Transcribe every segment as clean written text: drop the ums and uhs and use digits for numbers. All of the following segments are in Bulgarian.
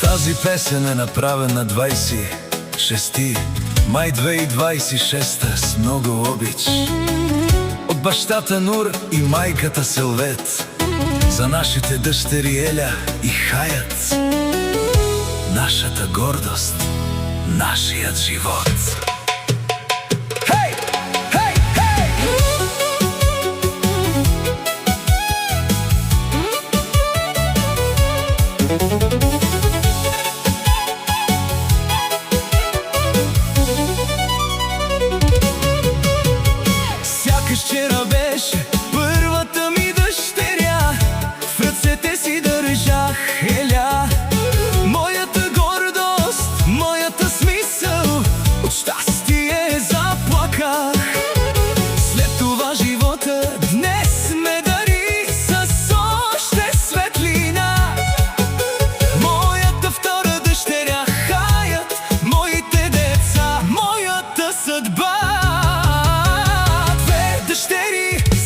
Тази песен е направена 26 май 2026 с много обич от бащата Нур и майката Селвет за нашите дъщери Еля и Хаят, нашата гордост, нашият живот. Вчера беше първата ми дъщеря, в ръцете си държах Еля. Моята гордост, моята смисъл, от щастие заплаках. След това живота днес ме дари с още светлина. Моята втора дъщеря Хаят, моите деца, моята съдба.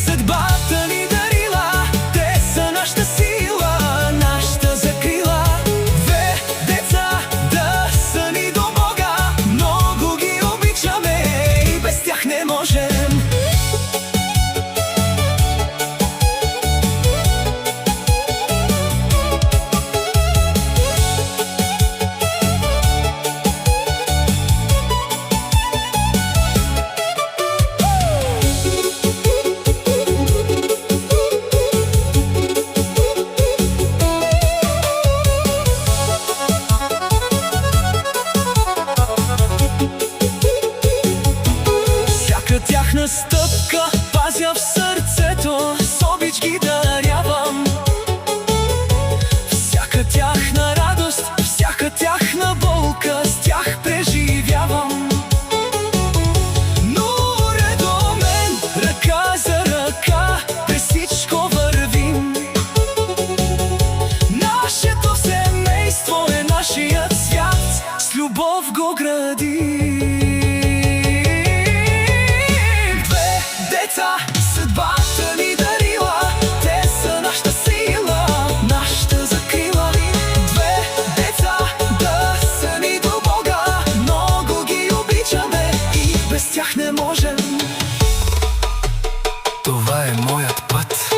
Съдбата ни дарила, те са нашата сила, нашата закрила. Две деца да са ни до Бога, много ги обичаме и без тях не можем. Тяхна стъпка пазя в сърцето, с обич ги дарявам. Всяка тяхна радост, всяка тяхна болка, с тях преживявам. Нур е до мен, ръка за ръка, през всичко вървим. Нашето семейство е нашият свят, с любов го градим. Съдбата ни дарила, те са нашата сила, нашата закрила. Две деца да са ни до Бога, много ги обичаме и без тях не можем. Това е моят път.